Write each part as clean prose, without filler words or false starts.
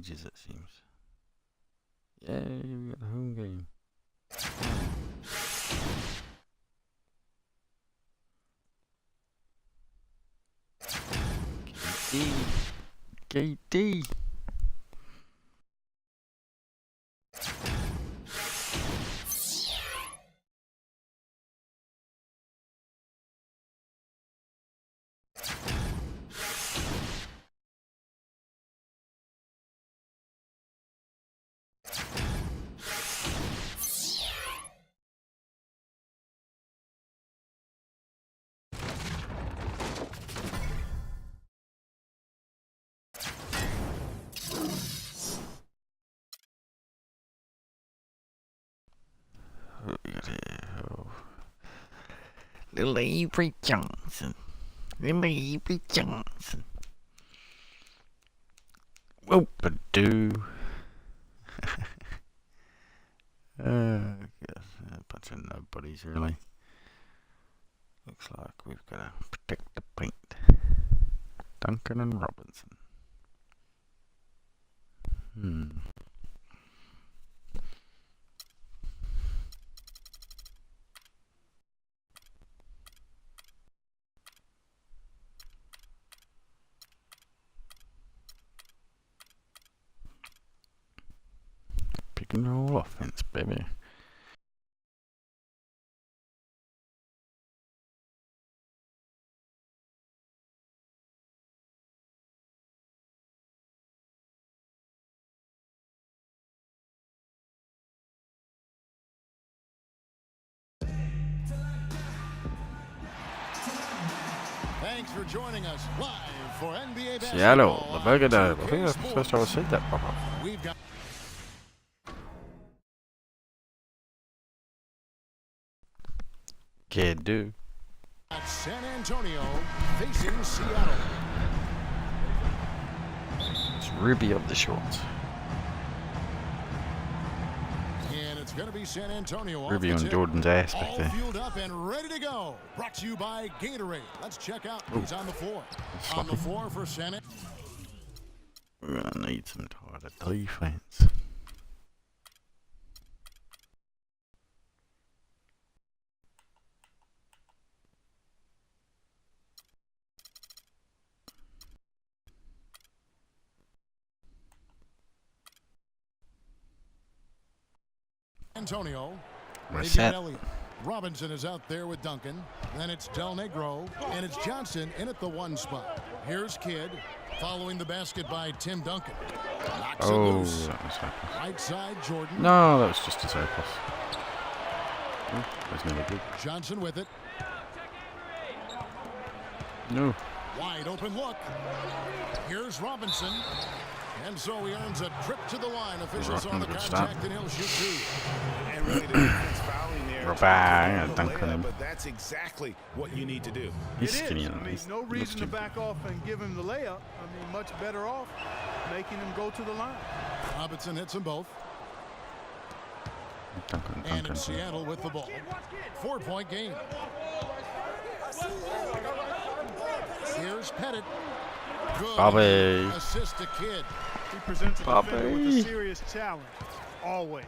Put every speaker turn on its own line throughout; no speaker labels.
ages, it seems. Yay, we got a home game. KD. Little Avery Johnson. Little Avery Johnson. Whoop-a-doo. Yes, a bunch of nobodies, really. Looks like we've got to protect the paint. Duncan and Robinson. Pick and roll offense, baby.
Thanks for joining us live for NBA basketball.
Seattle, the Burger Dome. I think that's the first time I've said that proper.
We've got
Can do.
San Antonio facing Seattle.
It's Ruby of the shorts.
And it's going to be San Antonio.
Ruby on Jordan's ass back there.
All fueled up and ready to go. Brought to you by Gatorade. Let's check out who's on the floor. On the floor for San Antonio.
We're going to need some tighter defense.
Antonio.
We're set.
Robinson is out there with Duncan. Then it's Del Negro. And it's Johnson in at the 1 spot. Here's Kidd. Following the basket by Tim Duncan. Knocks it loose.
That was hopeless.
Right side, Jordan.
No, that was just as hopeless. That's never good.
Johnson with it.
No.
Wide open look. Here's Robinson. And so he earns a trip to the line. Officials on the contact, and he'll shoot 2.
And really the defense fouling there.
But
that's exactly what you need to do.
He's skinny.
I mean, no reason to back off and give him the layup. I mean, much better off making him go to the line.
Robinson hits them both.
Duncan.
And it's Seattle with the ball. 4-point game. Here's Pettit. Good
Bobby.
Assist to Kidd.
He presents a defender with a serious challenge, always.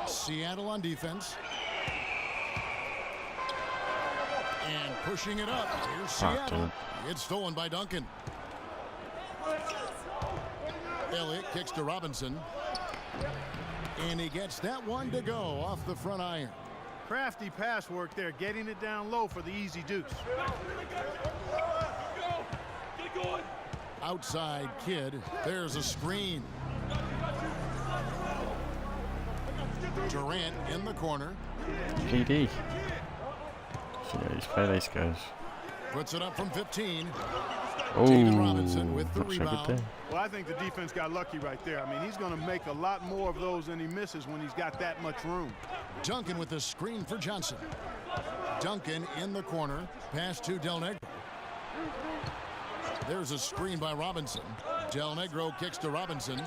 Seattle on defense. And pushing it up. Here's Seattle. It's stolen by Duncan. Elliott kicks to Robinson. And he gets that one to go off the front iron.
Crafty pass work there, getting it down low for the easy deuce.
Outside Kidd. There's a screen. Durant in the corner.
KD. See how his face goes.
Puts it up from 15.
Oh,
Robinson with the
not so good
rebound.
there.
Well, I think the defense got lucky right there. I mean, he's going to make a lot more of those than he misses when he's got that much room.
Duncan with the screen for Johnson. Duncan in the corner. Pass to Del Negro. There's a screen by Robinson. Del Negro kicks to Robinson.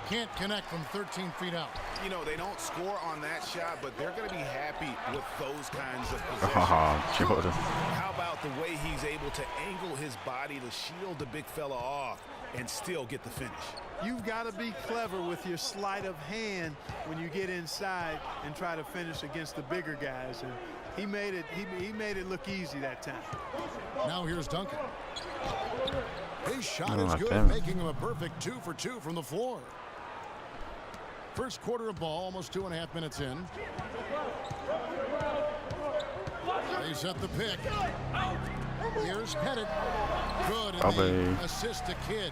Can't connect from 13 feet out.
You know, they don't score on that shot, but they're going to be happy with those kinds of possessions.
Oh, Jordan.
How about the way he's able to angle his body to shield the big fella off? and still get the finish.
You've got to be clever with your sleight of hand when you get inside and try to finish against the bigger guys. And he made it look easy that time.
Now here's Duncan. His shot is good, making him a perfect 2 for 2 from the floor. First quarter of ball, almost 2.5 minutes in. They set the pick. Here's Pettit. Good, and the assist to Kidd.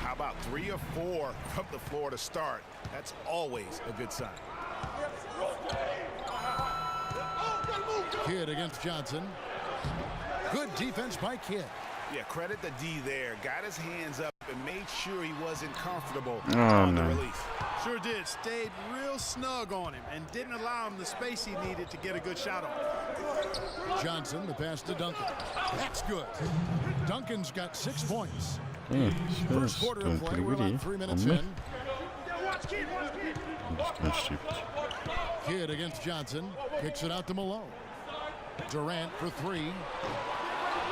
How about 3 or 4 from the floor to start? That's always a good sign.
Kidd against Johnson. Good defense by Kidd.
Yeah, credit the D there. Got his hands up and made sure he wasn't comfortable on the release.
Sure did. Stayed real snug on him and didn't allow him the space he needed to get a good shot on.
Johnson, the pass to Duncan. That's good. Duncan's got 6 points. First quarter of play, we're about 3 minutes in. Kidd against Johnson. Kicks it out to Malone. Durant for 3.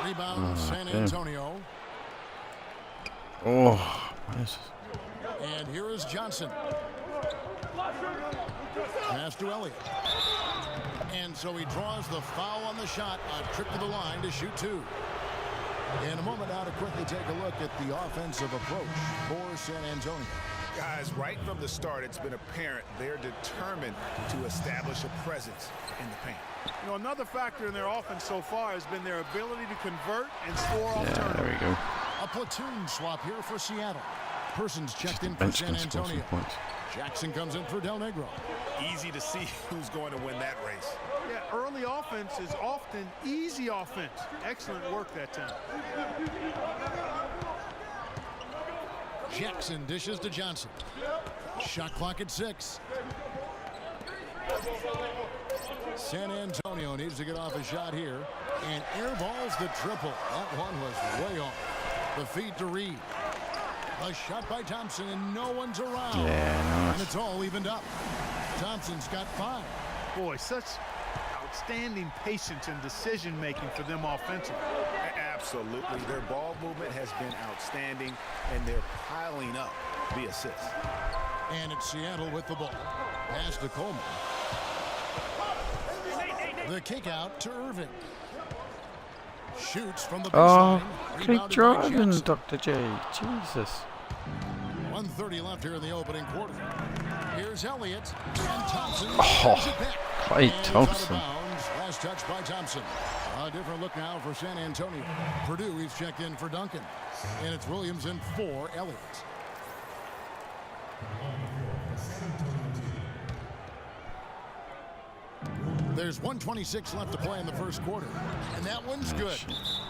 Rebound, San Antonio.
Oh, nice.
And here is Johnson. Pass to Elliott. And so he draws the foul on the shot. A trip to the line to shoot 2. In a moment now to quickly take a look at the offensive approach for San Antonio.
Guys, right from the start, it's been apparent they're determined to establish a presence in the paint.
You know, another factor in their offense so far has been their ability to convert and score off turnovers.
There we go.
A platoon swap here for Seattle. Persons checked in for San Antonio. Jackson comes in for Del Negro.
Easy to see who's going to win that race.
Yeah, early offense is often easy offense. Excellent work that time.
Jackson dishes to Johnson. Shot clock at 6. San Antonio needs to get off a shot here. And airballs the triple. That one was way off. The feed to Reed. A shot by Thompson, and no one's around.
Yeah, nice.
And it's all evened up. Thompson's got 5.
Boy, such outstanding patience and decision-making for them offensively.
Absolutely. Their ball movement has been outstanding, and they're piling up the assists.
And it's Seattle with the ball. Pass to Coleman. The kick out to Irving. Shoots from the baseline.
Keep driving, Dr. J. Jesus.
1:30 left here in the opening quarter. Here's Elliott. And Thompson.
Clay Thompson.
Last touch by Thompson. A different look now for San Antonio. Purdue, he's checked in for Duncan. And it's Williams in for Elliott. There's 1:26 left to play in the first quarter. And that one's good.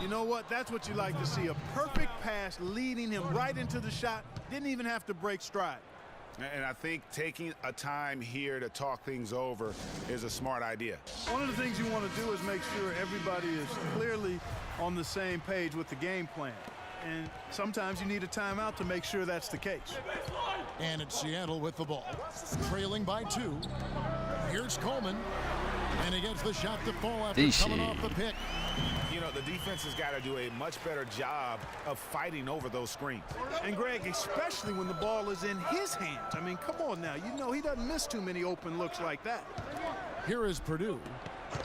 You know what? That's what you like to see. A perfect pass leading him right into the shot. Didn't even have to break stride.
And I think taking a time here to talk things over is a smart idea.
One of the things you want to do is make sure everybody is clearly on the same page with the game plan. And sometimes you need a timeout to make sure that's the case.
And it's Seattle with the ball. Trailing by 2. Here's Coleman. And he gets the shot to fall after coming off the pick.
You know, the defense has got to do a much better job of fighting over those screens.
And Greg, especially when the ball is in his hands. I mean, come on now. You know he doesn't miss too many open looks like that.
Here is Purdue.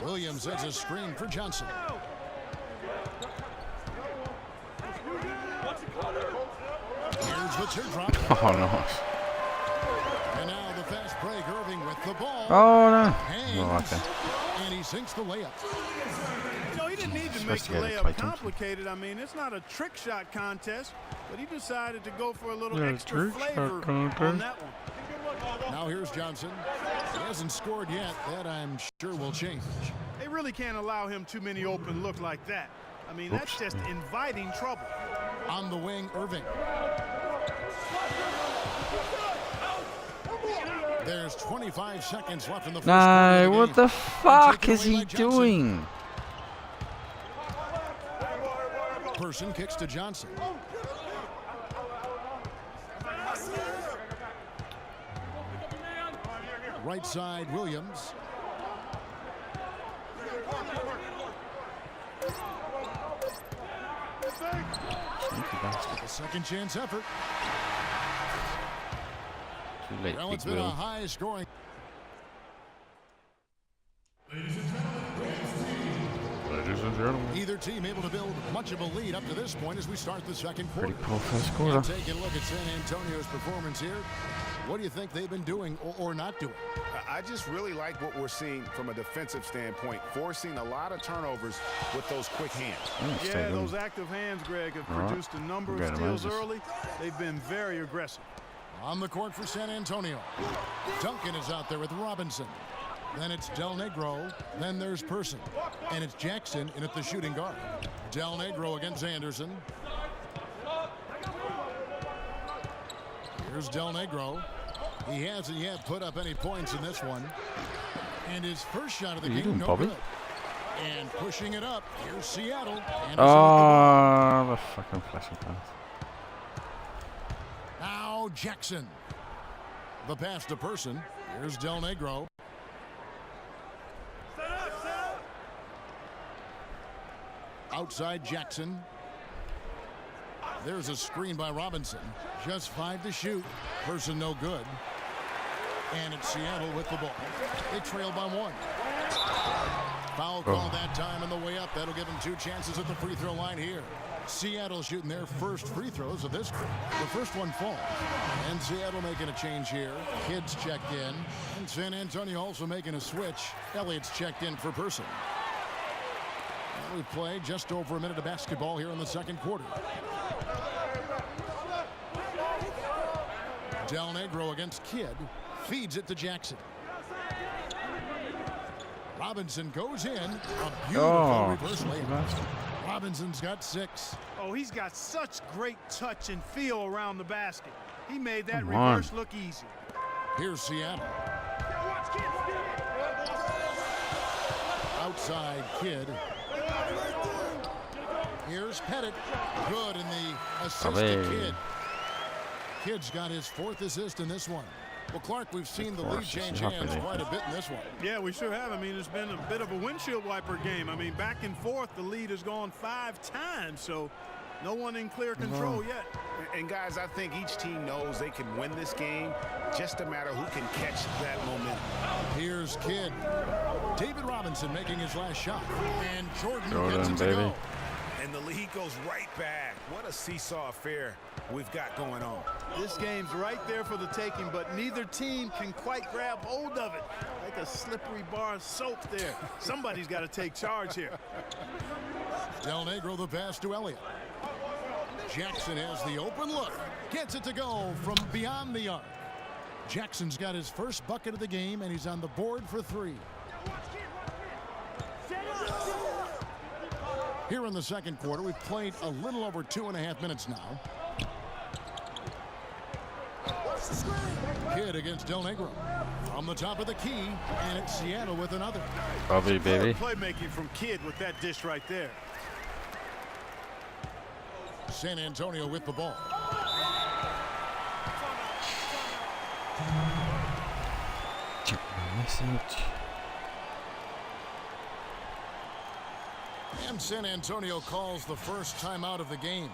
Williams has a screen for Johnson. Here's the teardrop.
Oh, no.
And now the fast break. Irving with the ball.
Oh, no.
Hangs, and he sinks the layup.
You know, he didn't need to make the layup complicated. I mean, it's not a trick shot contest, but he decided to go for a little extra flavor on that one.
Now here's Johnson. He hasn't scored yet. That I'm sure will change.
They really can't allow him too many open looks like that. I mean, that's just inviting trouble.
On the wing, Irving. There's 25 seconds left in the first quarter.
No, what the fuck is he doing?
Person kicks to Johnson. Right side, Williams.
Cheeky bastard.
A second chance effort.
Too late,
Well,
big
it's been a
Will.
high scoring.
Ladies and gentlemen.
Either team able to build much of a lead up to this point as we start the second quarter.
Pretty poor first quarter.
Taking a look at San Antonio's performance here. What do you think they've been doing or not doing?
I just really like what we're seeing from a defensive standpoint, forcing a lot of turnovers with those quick hands.
Yeah, those active hands, Greg, have produced a number of steals early. They've been very aggressive.
On the court for San Antonio. Duncan is out there with Robinson. Then it's Del Negro. Then there's Person. And it's Jackson in at the shooting guard. Del Negro against Anderson. Here's Del Negro. He hasn't yet put up any points in this one. And his first shot of the game, no good. And pushing it up, here's Seattle.
Oh, the fucking flashing pass.
Now Jackson. The pass to Person. Here's Del Negro. Outside Jackson. There's a screen by Robinson. Just 5 to shoot. Person no good. And it's Seattle with the ball. They trail by 1. Foul call that time on the way up. That'll give them 2 chances at the free throw line here. Seattle shooting their first free throws of this group. The first one falls. And Seattle making a change here. Kidd's checked in. And San Antonio also making a switch. Elliott's checked in for Person. We've played just over a minute of basketball here in the second quarter. Del Negro against Kidd. Feeds it to Jackson. Robinson goes in. A beautiful reverse layup. Robinson's got 6.
Oh, he's got such great touch and feel around the basket. He made that reverse look easy.
Here's Seattle. Outside Kidd. Here's Pettit. Good in the assist to Kidd. Kidd's got his 4th assist in this one. Well, Clark, we've seen the lead change hands quite a bit in this one.
Yeah, we sure have. I mean, it's been a bit of a windshield wiper game. I mean, back and forth, the lead has gone 5 times, so no one in clear control yet.
And, guys, I think each team knows they can win this game. Just a matter who can catch that momentum.
Here's Kidd. David Robinson making his last shot. And Jordan gets it to go.
And the lead goes right back. What a seesaw affair we've got going on.
This game's right there for the taking, but neither team can quite grab hold of it. Like a slippery bar of soap there. Somebody's got to take charge here.
Del Negro the pass to Elliott. Jackson has the open look. Gets it to go from beyond the arc. Jackson's got his first bucket of the game, and he's on the board for 3. Here in the second quarter, we've played a little over 2.5 minutes now. Kidd against Del Negro. From the top of the key, and it's Seattle with another.
Bobby, baby.
Playmaking from Kidd with that dish right there.
San Antonio with the ball.
Check my message.
And San Antonio calls the first timeout of the game.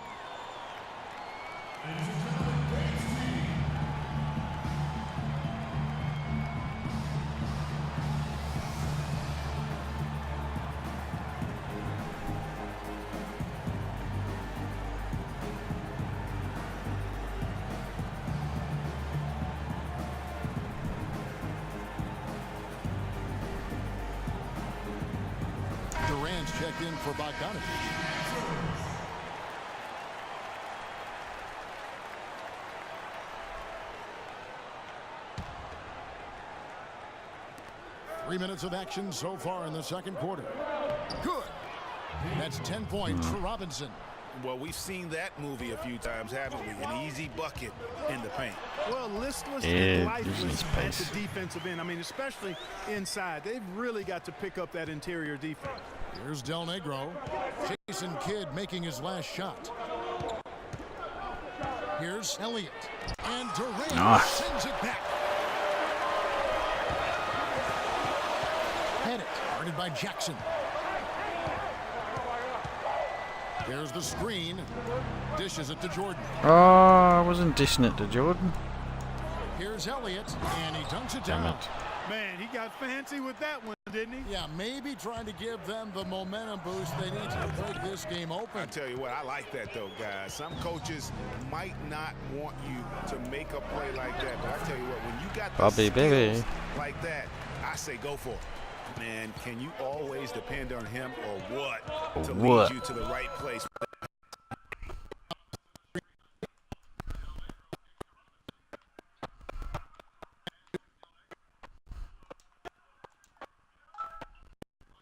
Durant's checked in for Bogdanovich. Three minutes of action so far in the second quarter. Good. That's 10 points for Robinson.
Well, we've seen that movie a few times, haven't we? An easy bucket in the paint.
Well, listless and lifeless at the defensive end. I mean, especially inside. They've really got to pick up that interior defense.
Here's Del Negro. Jason Kidd making his last shot. Here's Elliott. And Durant sends it back. Pettit guarded by Jackson. There's the screen. Dishes it to Jordan.
Oh, I wasn't dishing it to Jordan.
Here's Elliott, and he dunks it
Damn
down.
it.
Man, he got fancy with that one, didn't he?
Yeah, maybe trying to give them the momentum boost they need to break this game open.
I tell you what, I like that though, guys. Some coaches might not want you to make a play like that, but I tell you what, when you got the skills like that, I say go for it. Man, can you always depend on him or what to lead you to the right place?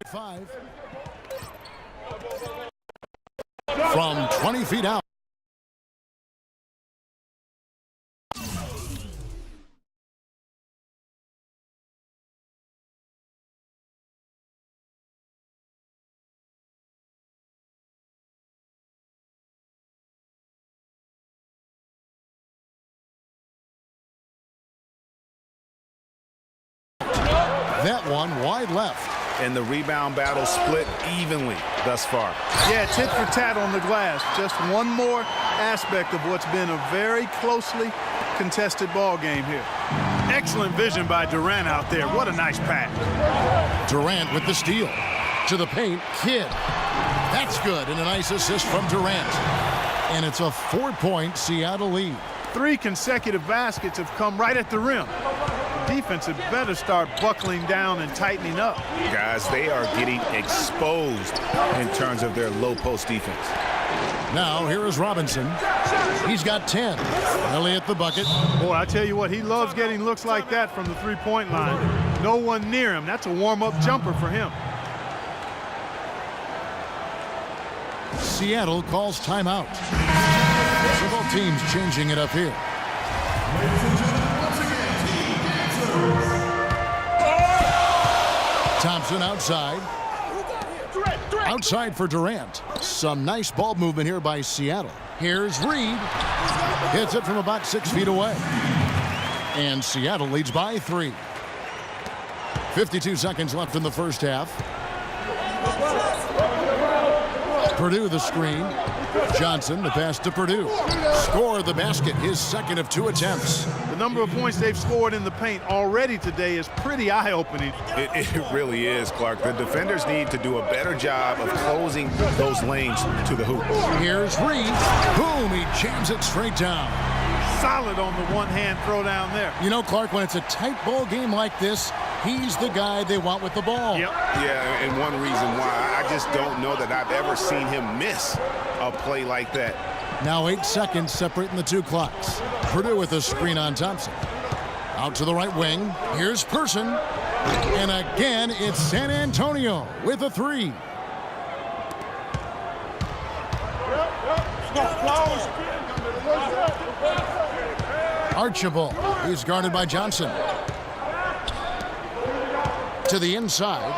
Five. From 20 feet out. That one wide left.
And the rebound battle split evenly thus far.
Yeah, tit for tat on the glass. Just one more aspect of what's been a very closely contested ball game here. Excellent vision by Durant out there. What a nice pass.
Durant with the steal. To the paint, Kidd. That's good, and a nice assist from Durant. And it's a 4-point Seattle lead.
3 consecutive baskets have come right at the rim. Defense had better start buckling down and tightening up.
Guys, they are getting exposed in terms of their low post defense.
Now here is Robinson. He's got 10. Elliott the bucket.
Boy, I tell you what, he loves getting looks like that from the three-point line. No one near him. That's a warm-up jumper for him.
Seattle calls timeout. So both teams changing it up here. Thompson outside. Outside for Durant. Some nice ball movement here by Seattle. Here's Reed. Hits it from about 6 feet away. And Seattle leads by 3. 52 seconds left in the first half. Purdue the screen. Johnson the pass to Purdue. Score the basket, his second of 2 attempts.
The number of points they've scored in the paint already today is pretty eye-opening.
It really is, Clark. The defenders need to do a better job of closing those lanes to the hoop.
Here's Reed. Boom, he jams it straight down.
Solid on the one-hand throw down there.
You know, Clark, when it's a tight ball game like this, he's the guy they want with the ball.
Yep.
Yeah, and one reason why I just don't know that I've ever seen him miss a play like that.
Now 8 seconds separating the 2 clocks. Purdue with a screen on Thompson. Out to the right wing. Here's Person. And again, it's San Antonio with a 3. Archibald. He's guarded by Johnson. To the inside.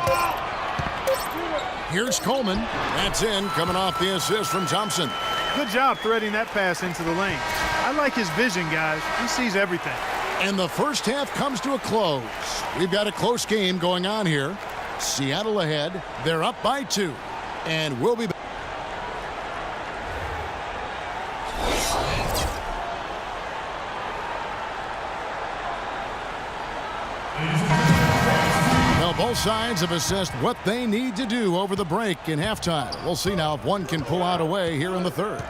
Here's Coleman. That's in, coming off the assist from Thompson.
Good job threading that pass into the lane. I like his vision, guys. He sees everything.
And the first half comes to a close. We've got a close game going on here. Seattle ahead. They're up by 2. And we'll be back. Well, both sides have assessed what they need to do over the break in halftime. We'll see now if one can pull out a way here in the third.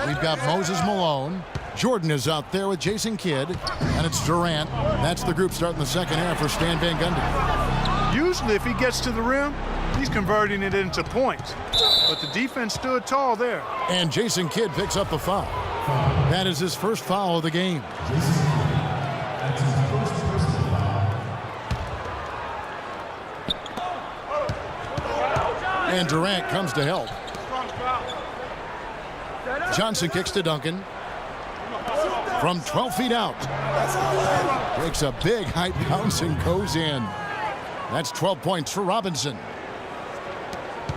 We've got Moses Malone. Jordan is out there with Jason Kidd. And it's Durant. That's the group starting the second half for Stan Van Gundy.
Usually if he gets to the rim, he's converting it into points. But the defense stood tall there.
And Jason Kidd picks up the foul. That is his first foul of the game. And Durant comes to help. Johnson kicks to Duncan. From 12 feet out. Takes a big height bounce and goes in. That's 12 points for Robinson.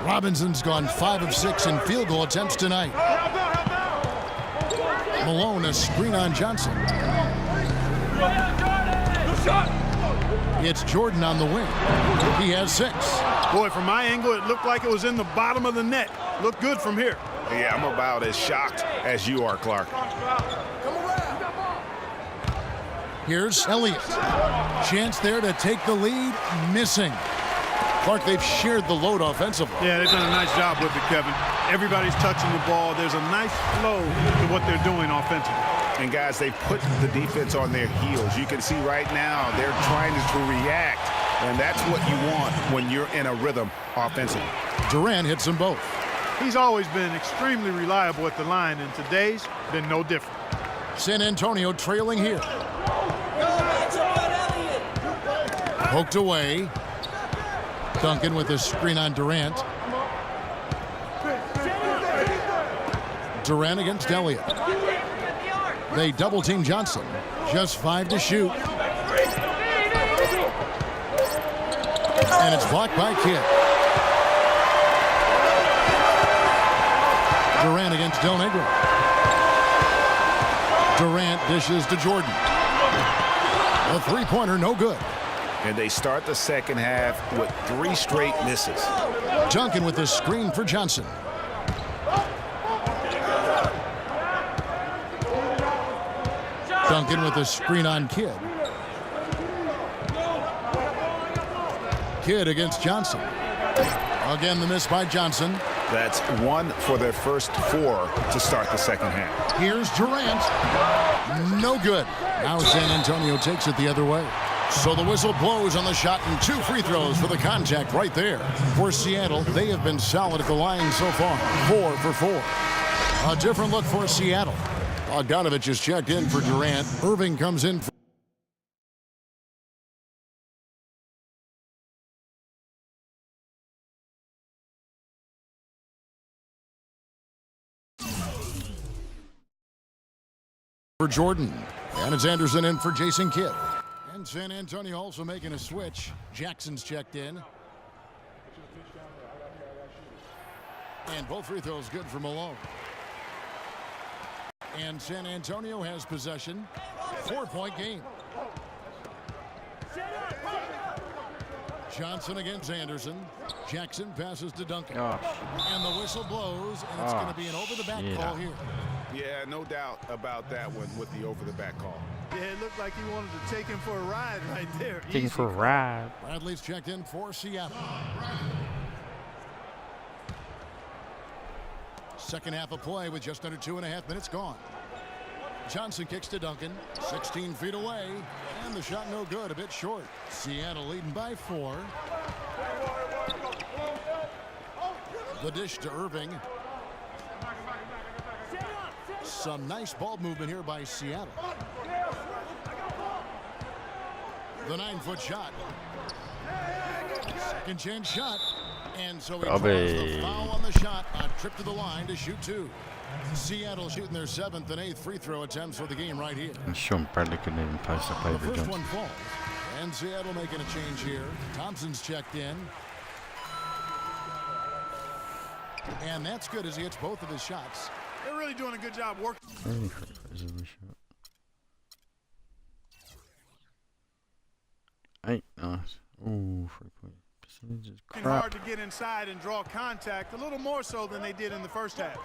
Robinson's gone 5 of 6 in field goal attempts tonight. Malone a screen on Johnson. It's Jordan on the wing. He has 6.
Boy, from my angle, it looked like it was in the bottom of the net. Looked good from here.
Yeah, I'm about as shocked as you are, Clark.
Here's Elliott. Chance there to take the lead. Missing. Clark, they've shared the load offensively.
Yeah, they've done a nice job with it, Kevin. Everybody's touching the ball. There's a nice flow to what they're doing offensively.
And, guys, they put the defense on their heels. You can see right now they're trying to react, and that's what you want when you're in a rhythm offensively.
Durant hits them both.
He's always been extremely reliable at the line, and today's been no different.
San Antonio trailing here. Poked away. Duncan with a screen on Durant. Durant against Elliott. They double team Johnson. Just 5 to shoot. And it's blocked by Kidd. Durant against Del Negro. Durant dishes to Jordan. A three-pointer, no good.
And they start the second half with 3 straight misses.
Duncan with the screen for Johnson. Duncan with the screen on Kidd. Kidd against Johnson. Again, the miss by Johnson.
That's 1 for their first 4 to start the second half.
Here's Durant. No good. Now San Antonio takes it the other way. So the whistle blows on the shot and 2 free throws for the contact right there. For Seattle, they have been solid at the line so far. 4 for 4. A different look for Seattle. Bogdanovich is checked in for Durant. Irving comes in for Jordan. And it's Anderson in for Jason Kidd. And San Antonio also making a switch. Jackson's checked in. And both free throws good for Malone. And San Antonio has possession. 4-point game. Johnson against Anderson. Jackson passes to Duncan. And the whistle blows, and it's going to be an over-the-back call here.
Yeah, no doubt about that one with the over-the-back call.
Yeah, it looked like he wanted to take him for a ride right there.
Taking for a ride.
Bradley's checked in for Seattle. Second half of play with just under 2.5 minutes gone. Johnson kicks to Duncan, 16 feet away, and the shot no good, a bit short. Seattle leading by 4. The dish to Irving. Some nice ball movement here by Seattle. The 9-foot shot. Second chance shot. And so he draws the foul on the shot. A trip to the line to shoot 2. Seattle shooting their 7th and 8th free throw attempts for the game right here.
And Sean Bradley couldn't even post a play
The
for
first
Johnson.
one falls. And Seattle making a change here. Thompson's checked in. And that's good as he hits both of his shots.
They're really doing a good job working.
Really free throws every shot. 8, nice. Ooh, 3-point percentage is crap.
Hard to get inside and draw contact, a little more so than they did in the first half.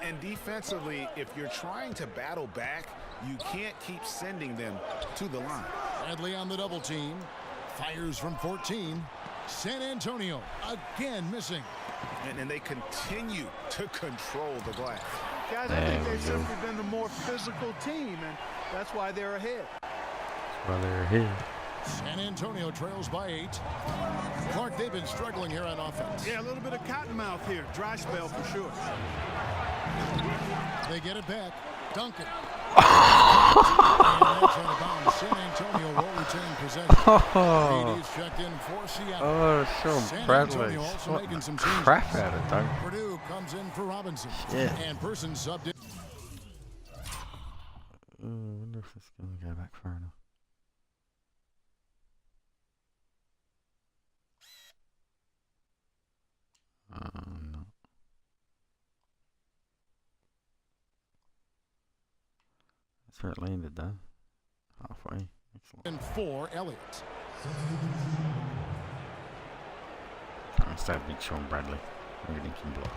And defensively, if you're trying to battle back, you can't keep sending them to the line.
Bradley on the double team. Fires from 14. San Antonio again missing.
And they continue to control the glass.
Guys, I think they've simply been the more physical team, and that's why they're ahead.
Well, they're here.
San Antonio trails by 8. Clark, they've been struggling here on offense.
Yeah, a little bit of cottonmouth here. Dry spell for sure.
They get it back. Duncan. And that's out of bounds. San Antonio will retain possession. AD's checked in for Seattle.
Oh, Sean
San
Bradley.
Antonio also making some changes.
Crap out of Duncan.
Purdue comes in for Robinson.
Yeah.
And Person subbed in.
I wonder if it's going to go back far enough. No. That's where it landed, though. Halfway. Excellent.
And for Elliott.
Instead of Sean Bradley. Everything can block.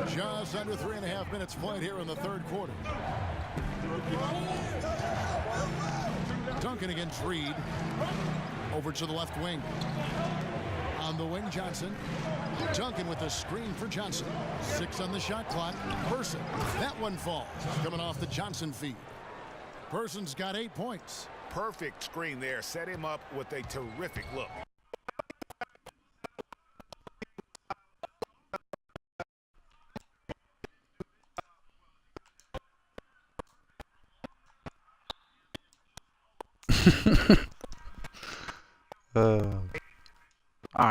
Just under 3.5 minutes played here in the third quarter. Duncan against Reed. Over to the left wing. On the wing, Johnson. Duncan with a screen for Johnson. 6 on the shot clock. Person. That one falls. Coming off the Johnson feed. Person's got 8 points.
Perfect screen there. Set him up with a terrific look.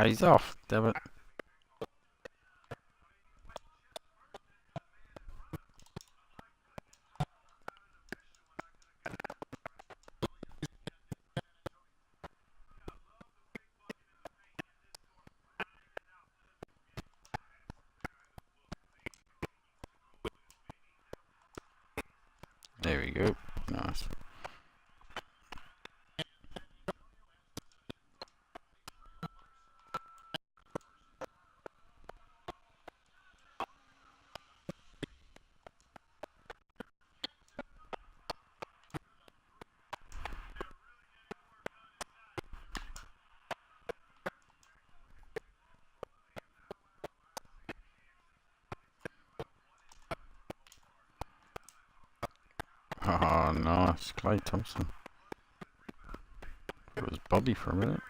He's off, damn it. There we go. Nice. Oh, nice. Clay Thompson. It was Bobby for a minute.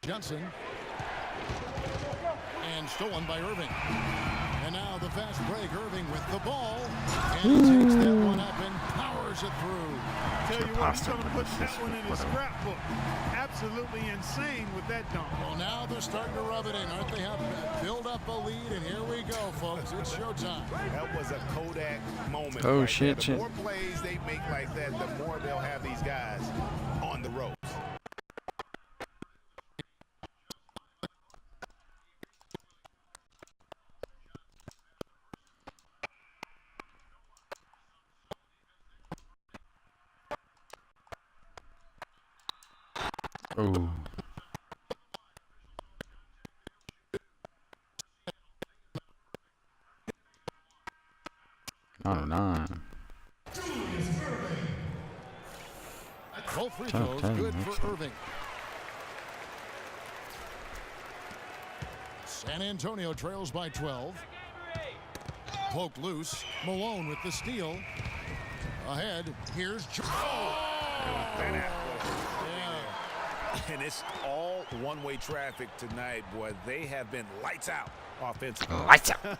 Johnson. And stolen by Irving. And now the fast break. Irving with the ball. And he takes that one up and powers it through.
Tell you what, he's going to put that one in his scrapbook. Absolutely insane with that dunk.
Well, now they're starting to rub it in, aren't they? Have build up a lead, and here we go, folks. It's showtime.
That was a Kodak moment.
Oh,
right
shit,
there. The more plays they make like that, the more they'll have these guys on the ropes.
Oh. Oh, 9.
Both free throws good for Irving. San Antonio trails by 12. Poked loose. Malone with the steal. Ahead. Here's
And it's all one-way traffic tonight, boy. They have been lights out offensively.
Lights out.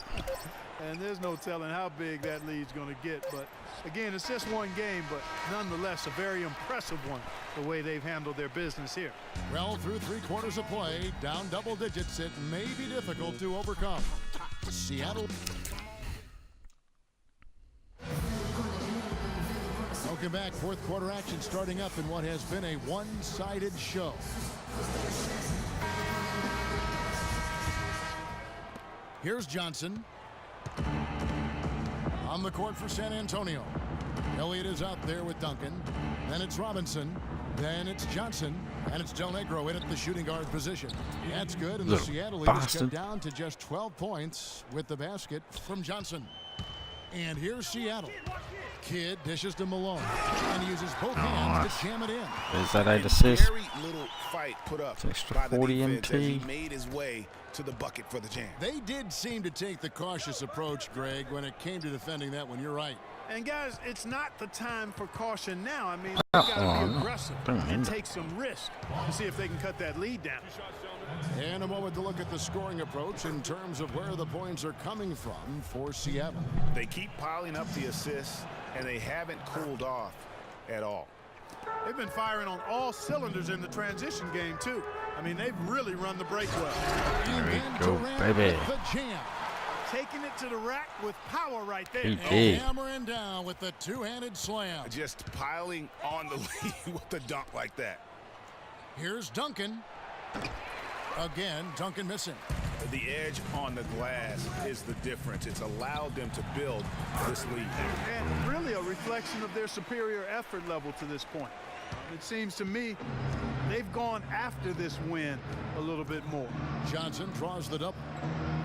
And there's no telling how big that lead's going to get. But, again, it's just one game, but nonetheless a very impressive one, the way they've handled their business here.
Well, through 3 quarters of play, down double digits, it may be difficult to overcome. Seattle. Welcome back. Fourth quarter action starting up in what has been a one-sided show. Here's Johnson. On the court for San Antonio. Elliott is out there with Duncan. Then it's Robinson. Then it's Johnson. And it's Del Negro in at the shooting guard position. That's good. And the Seattle lead is cut down to just 12 points with the basket from Johnson. And here's Seattle. Kidd dishes to Malone and uses both hands to jam it in.
Is that 8 assists?
Very little fight put up
extra
by the
40
defense as he
MT.
made his way to the bucket for the jam.
They did seem to take the cautious approach, Greg, when it came to defending that one. You're right.
And, guys, it's not the time for caution now. I mean, they've got to be aggressive and take some risk to see if they can cut that lead down.
And a moment to look at the scoring approach in terms of where the points are coming from for Seattle.
They keep piling up the assists, and they haven't cooled off at all.
They've been firing on all cylinders in the transition game, too. I mean, they've really run the break well.
There we go, baby.
The jam.
Taking it to the rack with power right there.
He
And
did.
hammering down with the two-handed slam.
Just piling on the lead with the dunk like that.
Here's Duncan. Again, Duncan missing.
The edge on the glass is the difference. It's allowed them to build this lead.
And really a reflection of their superior effort level to this point. It seems to me they've gone after this win a little bit more.
Johnson draws the double.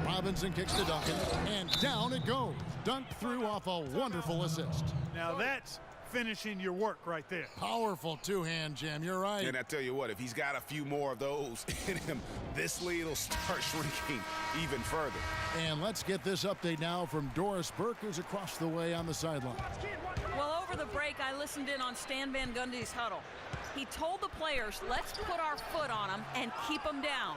Robinson kicks to Duncan, and down it goes. Dunked through off a wonderful assist.
Now that's finishing your work right there.
Powerful two-hand jam, you're right.
And I tell you what, if he's got a few more of those in him, this lead will start shrinking even further.
And let's get this update now from Doris Burke, who's across the way on the sideline.
Well, over the break, I listened in on Stan Van Gundy's huddle. He told the players, let's put our foot on them and keep them down.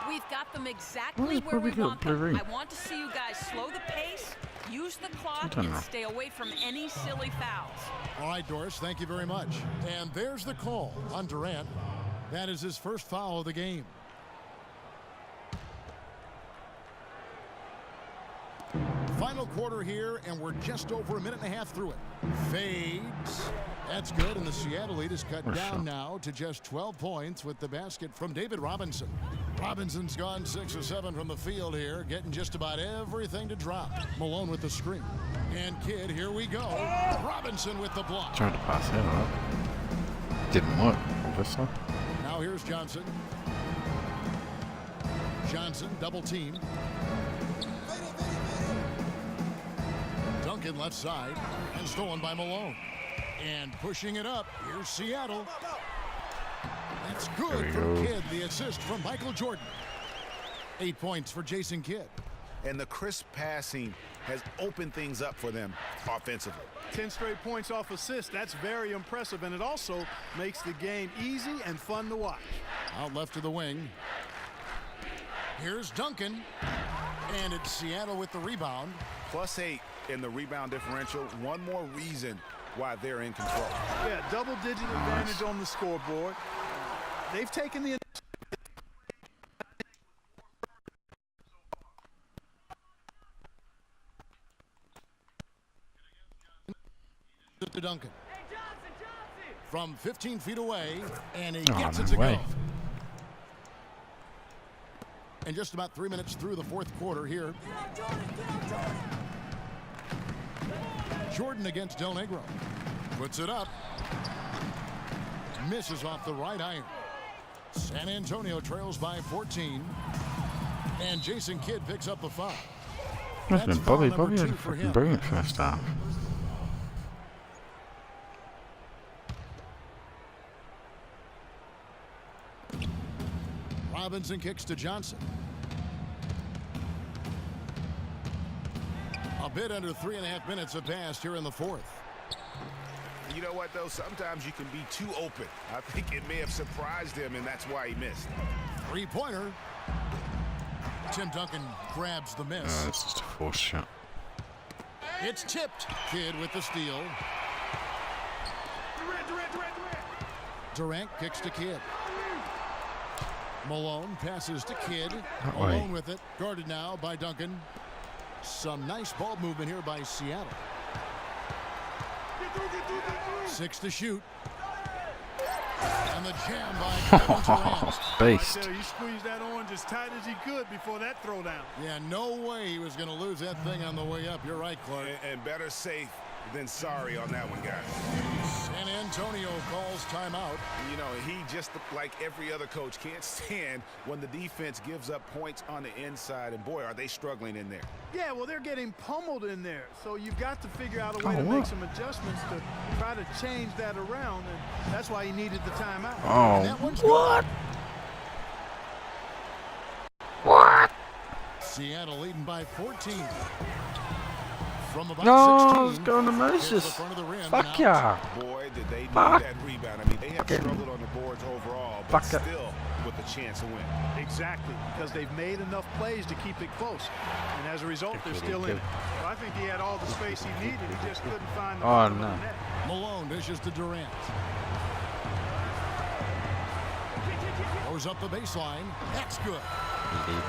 We've got them exactly where we want them. I want to see you guys slow the pace, use the clock, and stay away from any silly fouls.
All right, Doris, thank you very much. And there's the call on Durant. That is his first foul of the game. Final quarter here, and we're just over a minute and a half through it. Fades. That's good, and the Seattle lead is cut down now to just 12 points with the basket from David Robinson. Robinson's gone 6 of 7 from the field here, getting just about everything to drop. Malone with the screen. And Kidd, here we go. Robinson with the block.
Tried to pass him up. Didn't work, obviously.
Now here's Johnson. Johnson, double team. Duncan left side, and stolen by Malone. And pushing it up, here's Seattle. That's good from Kidd. The assist from Michael Jordan. 8 points for Jason Kidd.
And the crisp passing has opened things up for them offensively.
10 straight points off assists. That's very impressive, and it also makes the game easy and fun to watch.
Out left to the wing. Here's Duncan. And it's Seattle with the rebound.
+8 in the rebound differential. One more reason why they're in control.
Yeah, double-digit advantage on the scoreboard. They've taken the...
To Duncan. From 15 feet away, and he gets it to go. And just about 3 minutes through the fourth quarter here. Jordan against Del Negro. Puts it up. Misses off the right iron. San Antonio trails by 14. And Jason Kidd picks up the foul.
That's Bobby had a fucking brilliant first half.
Robinson kicks to Johnson. A bit under 3.5 minutes have passed here in the fourth.
You know what, though? Sometimes you can be too open. I think it may have surprised him, and that's why he missed.
Three-pointer. Tim Duncan grabs the miss.
Oh, it's just a forced shot.
It's tipped. Kidd with the steal. Durant kicks to Kidd. Malone passes to Kidd. Malone with it. Guarded now by Duncan. Some nice ball movement here by Seattle. 6 to shoot. And the jam by Kevin Durant.
Based.
He squeezed that orange as tight as he could before that throwdown.
Yeah, no way he was going to lose that thing on the way up. You're right, Clark.
And better safe than sorry on that one, guys.
San Antonio calls timeout.
You know, he just, like every other coach, can't stand when the defense gives up points on the inside. And, boy, are they struggling in there.
Yeah, well, they're getting pummeled in there. So you've got to figure out a way to make some adjustments to try to change that around. And that's why he needed the timeout.
Oh,
that one's
what?
Good.
What?
Seattle leading by 14. From about
No,
16,
it's going to Moses. Fuck
yeah. Boy, did they need that rebound. I mean, they have struggled on the boards overall, but still with a chance to win.
Exactly, because they've made enough plays to keep it close. And as a result, they're still in it. Well, I think he had all the space he needed. He just couldn't find the bottom of the net.
Malone dishes to Durant. Goes up the baseline. That's good.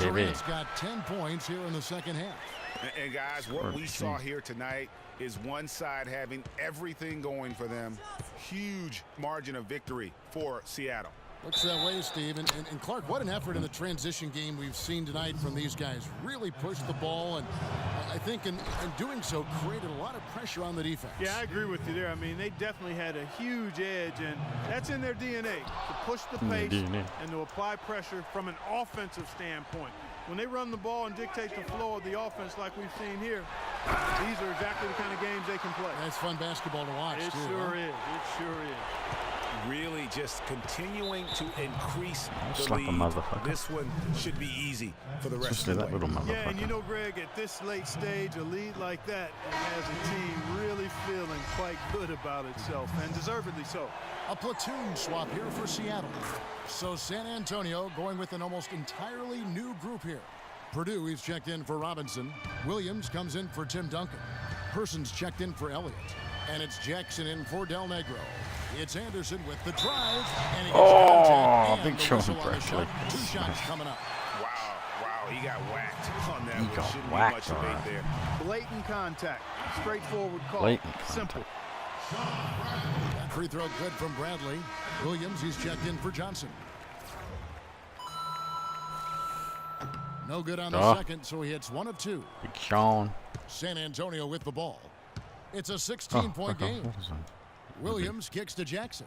Durant's got 10 points here in the second half.
And guys, what we saw here tonight is one side having everything going for them. Huge margin of victory for Seattle.
Looks that way, Steve. And Clark, what an effort in the transition game we've seen tonight from these guys. Really pushed the ball, and I think in doing so created a lot of pressure on the defense.
Yeah, I agree with you there. I mean, they definitely had a huge edge, and that's in their DNA, to push the pace and to apply pressure from an offensive standpoint. When they run the ball and dictate the flow of the offense like we've seen here, these are exactly the kind of games they can play.
That's fun basketball to watch,
It sure is. It sure is.
Really just continuing to increase the
Slap a
lead.
motherfucker.
This one should be easy for the rest
Especially
of the
that
way.
little motherfucker.
Yeah, and you know, Greg, at this late stage, a lead like that has a team really feeling quite good about itself, and deservedly so.
A platoon swap here for Seattle. So San Antonio going with an almost entirely new group here. Purdue, he's checked in for Robinson. Williams comes in for Tim Duncan. Persons checked in for Elliott. And it's Jackson in for Del Negro. It's Anderson with the drive. And he gets contact.
Big
And the
shot
whistle on the
actually.
shot. 2 shots coming up.
Wow, he got whacked on that.
He
one.
got
Shouldn't be
whacked
much
on
debate
that.
there.
Blatant contact. Straightforward call.
Blatant
Simple.
That free throw good from Bradley. Williams, he's checked in for Johnson. No good on the second, so he hits 1 of 2.
Big Sean.
San Antonio with the ball. It's a 16-point game. Williams kicks to Jackson.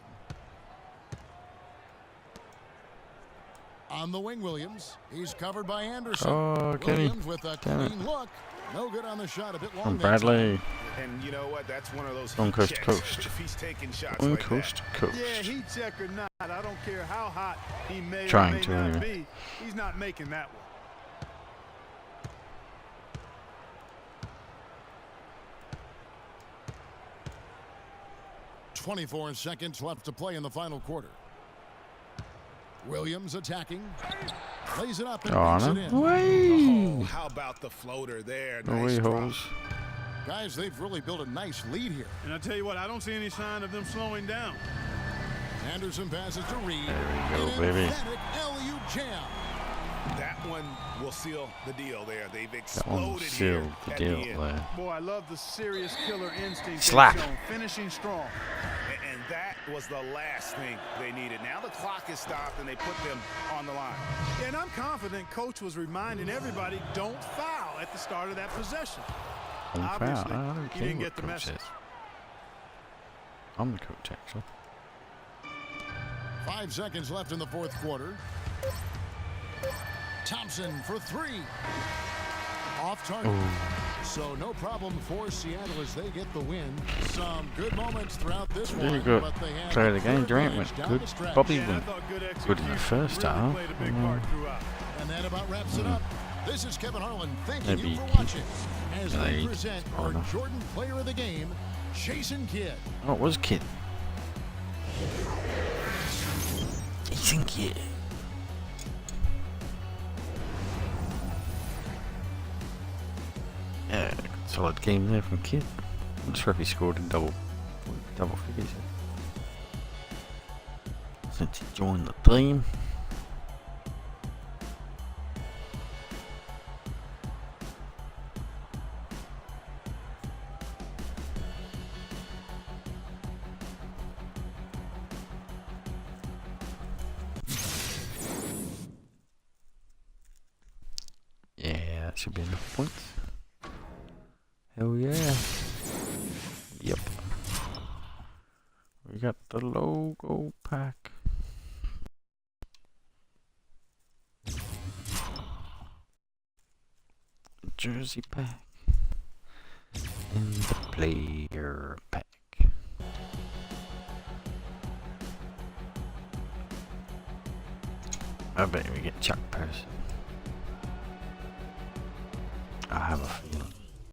On the wing, Williams. He's covered by Anderson.
Oh, Kenny.
Williams with a clean look. No good on the shot. A bit long.
From Bradley.
And you know what? That's one of those
On coast to
checks.
coast.
If he's taking shots
On
like
coast
that.
to coast.
Yeah, heat check or not, I don't care how hot he may
Trying
or may
to,
not
anyway.
be. He's not making that one.
.24 seconds left to play in the final quarter. Williams attacking. Lays it up and banks it in.
Oh, how about the floater there? Nice
Away
drop.
holes.
Guys, they've really built a nice lead here.
And I tell you what, I don't see any sign of them slowing down.
Anderson passes to Reed.
There we go,
An
baby.
emphatic LU jam.
That one will seal the deal there. They've
That one
exploded
sealed
here
the
at
deal
the end.
there.
Boy, I love the serious killer instinct
Slap.
they've shown, finishing strong.
And that was the last thing they needed. Now the clock is stopped and they put them on the line.
And I'm confident Coach was reminding everybody, don't foul at the start of that possession.
On foul.
Obviously,
I don't
he
care
didn't
what
get the
coach
message.
says. I'm the coach, actually.
5 seconds left in the fourth quarter. Thompson for 3. Off target. So no problem for Seattle as they get the win. Some good moments throughout this one.
Really good
But they had
player of the game.
third
Durant
advantage
went
down
good.
the stretch.
Bobby
Yeah, I
went
thought good
good in the
execution
first
really
half.
played a big part throughout.
And that about wraps it up. This is Kevin Harlan thanking
Maybe
you for
Keith.
watching as we
Right.
present
Oh,
our
no.
Jordan Player of the Game, Jason Kidd.
Oh, it was Kid. Jason Kidd. Yeah, solid game there from Kid. I'm not sure if he scored in double figures. Since he joined the team. Yeah, that should be enough points. Hell yeah. Yep. We got the logo pack. Jersey pack. And the player pack. I bet we get Chuck Person. I have a feeling.